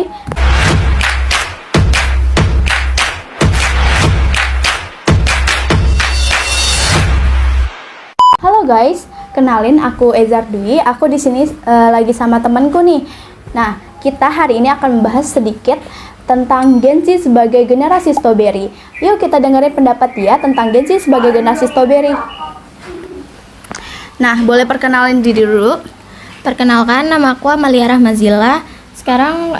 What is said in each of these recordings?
Bye. Halo guys, kenalin aku Ezar Dwi. Aku di sini lagi sama temanku nih. Nah, kita hari ini akan membahas sedikit tentang Gen Z sebagai generasi strawberry. Yuk kita dengerin pendapat dia tentang Gen Z sebagai generasi strawberry. Nah, boleh perkenalin diri dulu. Perkenalkan, nama aku Amalia Rahmazila. Sekarang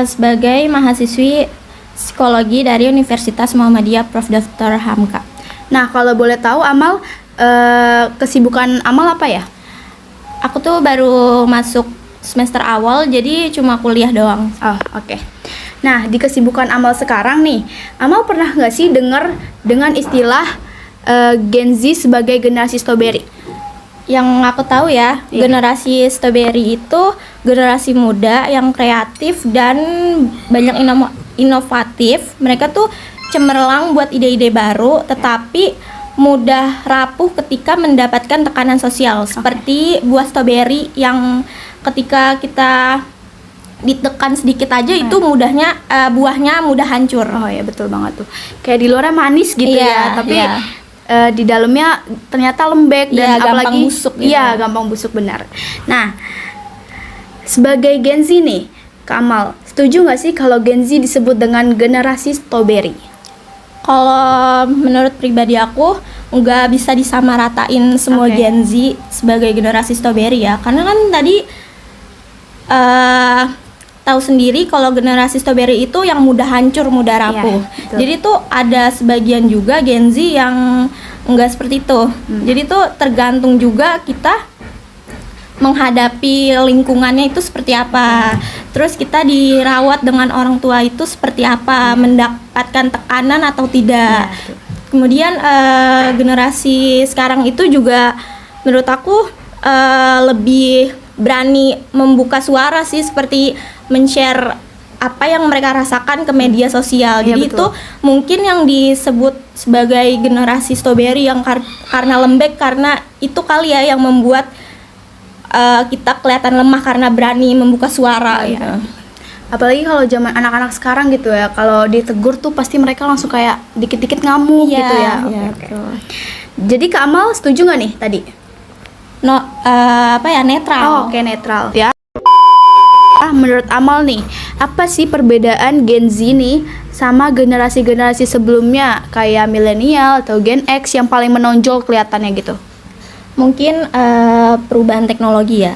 sebagai mahasiswi psikologi dari Universitas Muhammadiyah Prof. Dr. Hamka. Nah, kalau boleh tahu Amal, kesibukan Amal apa ya? Aku tuh baru masuk semester awal, jadi cuma kuliah doang. Oh, oke. Nah, di kesibukan Amal sekarang nih, Amal pernah nggak sih dengar dengan istilah Gen Z sebagai generasi strawberry? Yang aku tahu ya, generasi strawberry itu generasi muda yang kreatif dan banyak inovatif. Mereka tuh cemerlang buat ide-ide baru, tetapi mudah rapuh ketika mendapatkan tekanan sosial. Seperti buah strawberry yang ketika kita ditekan sedikit aja itu mudahnya buahnya mudah hancur. Oh ya, betul banget tuh. Kayak di luarnya manis gitu ya, tapi di dalamnya ternyata lembek dan gampang busuk gitu. Iya, gampang busuk, benar. Nah, sebagai Gen Z nih, Kamal, setuju nggak sih kalau Gen Z disebut dengan generasi strawberry? Kalau menurut pribadi aku nggak bisa disamaratain semua Gen Z sebagai generasi strawberry ya, karena kan tadi tahu sendiri kalau generasi strawberry itu yang mudah hancur, mudah rapuh. Jadi tuh ada sebagian juga Gen Z yang enggak seperti itu. Jadi tuh tergantung juga kita menghadapi lingkungannya itu seperti apa. Terus kita dirawat dengan orang tua itu seperti apa, mendapatkan tekanan atau tidak. Kemudian generasi sekarang itu juga menurut aku lebih berani membuka suara sih, seperti men-share apa yang mereka rasakan ke media sosial. Jadi itu mungkin yang disebut sebagai generasi strawberry yang karena lembek, karena itu kali ya yang membuat kita kelihatan lemah karena berani membuka suara gitu. Apalagi kalau zaman anak-anak sekarang gitu ya, kalau ditegur tuh pasti mereka langsung kayak dikit-dikit ngamuk gitu ya. Jadi Kak Amal setuju nggak nih tadi? Netral. Oh, oke, netral ya. Menurut Amal nih, apa sih perbedaan Gen Z nih sama generasi-generasi sebelumnya kayak milenial atau Gen X yang paling menonjol kelihatannya gitu? Mungkin perubahan teknologi ya.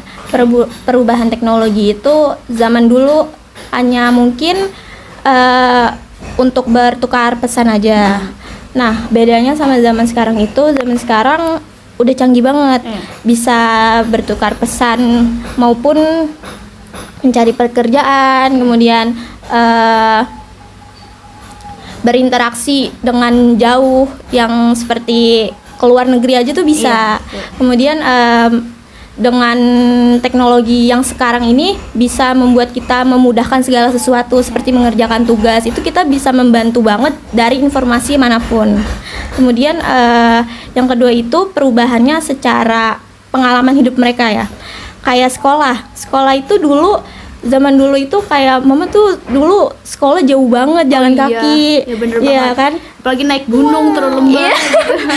Perubahan teknologi itu zaman dulu hanya mungkin untuk bertukar pesan aja. Nah, bedanya sama zaman sekarang itu, zaman sekarang udah canggih banget. Bisa bertukar pesan maupun mencari pekerjaan, kemudian berinteraksi dengan jauh yang seperti keluar negeri aja tuh bisa. Kemudian dengan teknologi yang sekarang ini bisa membuat kita memudahkan segala sesuatu, seperti mengerjakan tugas. Itu kita bisa membantu banget dari informasi manapun. Kemudian yang kedua itu perubahannya secara pengalaman hidup mereka ya. Kayak sekolah itu dulu, zaman dulu itu kayak mama tuh dulu sekolah jauh banget, jalan kaki. Iya, bener banget kan, apalagi naik gunung terus lembah.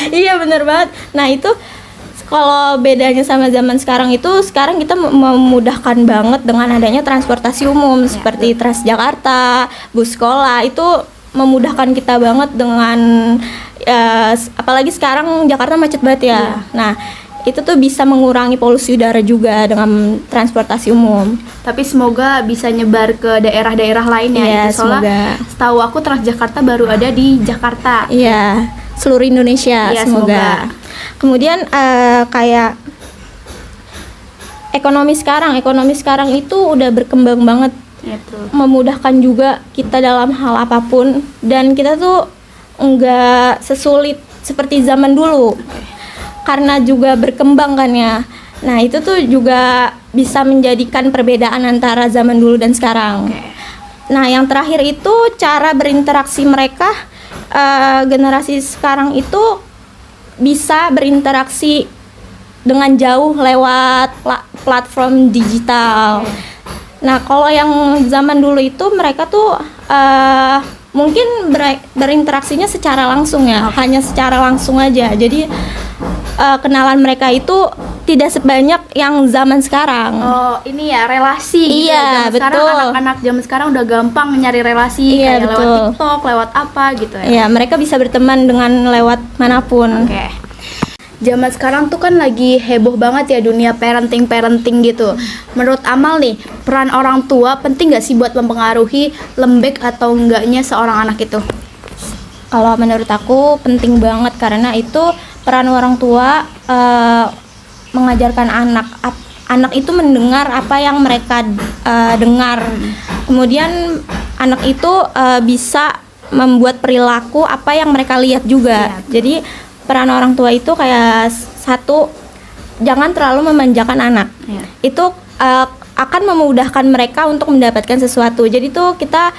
Iya bener banget. Nah itu kalau bedanya sama zaman sekarang itu, sekarang kita memudahkan banget dengan adanya transportasi umum seperti Transjakarta, bus sekolah. Itu memudahkan kita banget dengan apalagi sekarang Jakarta macet banget ya. Nah itu tuh bisa mengurangi polusi udara juga dengan transportasi umum. Tapi semoga bisa nyebar ke daerah-daerah lain ya. Soalnya setahu aku Transjakarta baru ada di Jakarta. Iya, seluruh Indonesia. Semoga. Kemudian kayak ekonomi sekarang itu udah berkembang banget. Memudahkan juga kita dalam hal apapun, dan kita tuh enggak sesulit seperti zaman dulu. Karena juga berkembang kan ya. Nah itu tuh juga bisa menjadikan perbedaan antara zaman dulu dan sekarang. Nah yang terakhir itu cara berinteraksi mereka. Generasi sekarang itu bisa berinteraksi dengan jauh lewat platform digital. Nah, kalau yang zaman dulu itu mereka tuh mungkin berinteraksinya secara langsung ya, hanya secara langsung aja. Jadi kenalan mereka itu tidak sebanyak yang zaman sekarang. Oh, ini ya relasi gitu Iya, ya. Zaman sekarang betul. anak-anak zaman sekarang udah gampang nyari relasi Iya, kayak lewat betul. TikTok, lewat apa gitu ya. Ya, mereka bisa berteman dengan lewat manapun. Oke. Zaman sekarang tuh kan lagi heboh banget ya dunia parenting gitu. Menurut Amal nih, peran orang tua penting gak sih buat mempengaruhi lembek atau enggaknya seorang anak itu? Kalau menurut aku penting banget karena itu peran orang tua mengajarkan anak itu mendengar apa yang mereka dengar. Kemudian anak itu bisa membuat perilaku apa yang mereka lihat juga. Iya. Jadi peran orang tua itu kayak satu, jangan terlalu memanjakan anak. Iya. Itu akan memudahkan mereka untuk mendapatkan sesuatu. Jadi tuh kita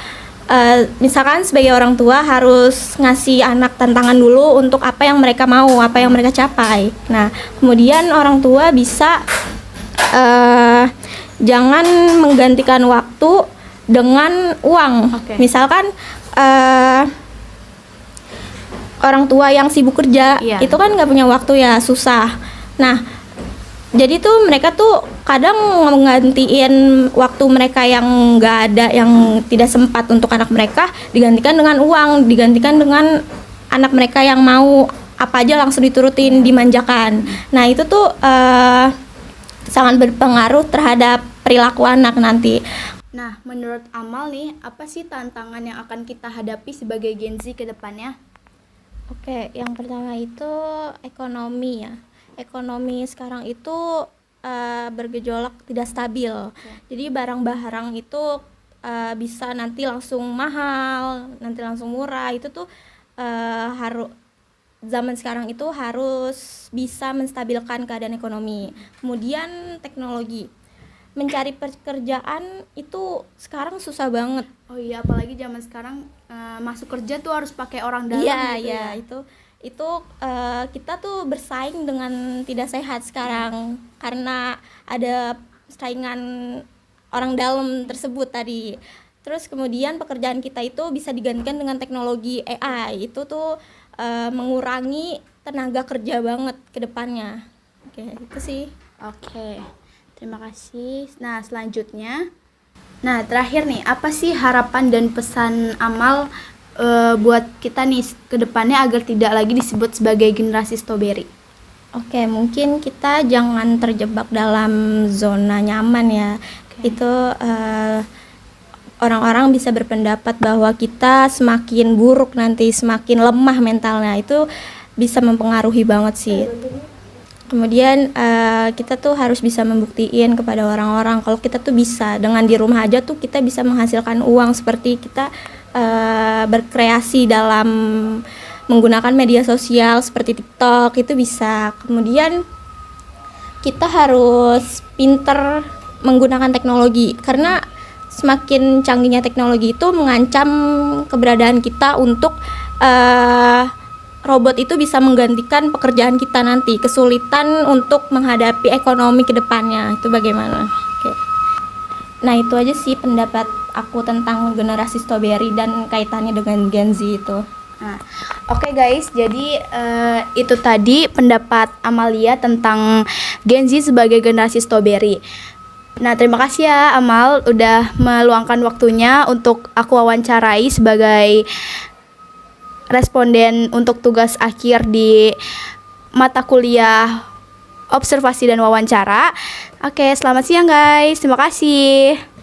misalkan sebagai orang tua harus ngasih anak tantangan dulu untuk apa yang mereka mau, apa yang mereka capai. Nah, kemudian orang tua bisa jangan menggantikan waktu dengan uang. Oke. Misalkan orang tua yang sibuk kerja, Iya. itu kan nggak punya waktu ya, susah. Nah, jadi tuh mereka tuh kadang menggantiin waktu mereka yang nggak ada, yang tidak sempat untuk anak mereka, digantikan dengan uang, digantikan dengan anak mereka yang mau apa aja langsung diturutin, dimanjakan. Nah, itu tuh sangat berpengaruh terhadap perilaku anak nanti. Nah, menurut Amal nih, apa sih tantangan yang akan kita hadapi sebagai Gen Z ke depannya? Oke, yang pertama itu ekonomi ya. Ekonomi sekarang itu bergejolak, tidak stabil. Jadi barang-barang itu bisa nanti langsung mahal, nanti langsung murah. Itu tuh harus zaman sekarang itu harus bisa menstabilkan keadaan ekonomi. Kemudian teknologi. Mencari pekerjaan itu sekarang susah banget. Oh iya, apalagi zaman sekarang masuk kerja tuh harus pakai orang dalam Iya, gitu iya, ya. itu kita tuh bersaing dengan tidak sehat sekarang karena ada saingan orang dalam tersebut tadi. Terus kemudian pekerjaan kita itu bisa digantikan dengan teknologi AI. Itu tuh mengurangi tenaga kerja banget ke depannya. Oke, itu sih. Oke, terima kasih. Nah, selanjutnya, terakhir nih, apa sih harapan dan pesan Amal buat kita nih ke depannya agar tidak lagi disebut sebagai generasi strawberry? Oke, mungkin kita jangan terjebak dalam zona nyaman ya. Itu orang-orang bisa berpendapat bahwa kita semakin buruk nanti, semakin lemah mentalnya. Itu bisa mempengaruhi banget sih. Kemudian kita tuh harus bisa membuktiin kepada orang-orang kalau kita tuh bisa, dengan di rumah aja tuh kita bisa menghasilkan uang, seperti kita berkreasi dalam menggunakan media sosial seperti TikTok, itu bisa. Kemudian kita harus pinter menggunakan teknologi karena semakin canggihnya teknologi itu mengancam keberadaan kita untuk robot itu bisa menggantikan pekerjaan kita nanti, kesulitan untuk menghadapi ekonomi ke depannya. Itu bagaimana? Oke. Nah, itu aja sih pendapat aku tentang generasi strawberry dan kaitannya dengan Gen Z itu. Nah, oke guys, jadi itu tadi pendapat Amalia tentang Gen Z sebagai generasi strawberry. Nah, terima kasih ya Amal udah meluangkan waktunya untuk aku wawancarai sebagai responden untuk tugas akhir di mata kuliah observasi dan wawancara. Oke, selamat siang guys. Terima kasih.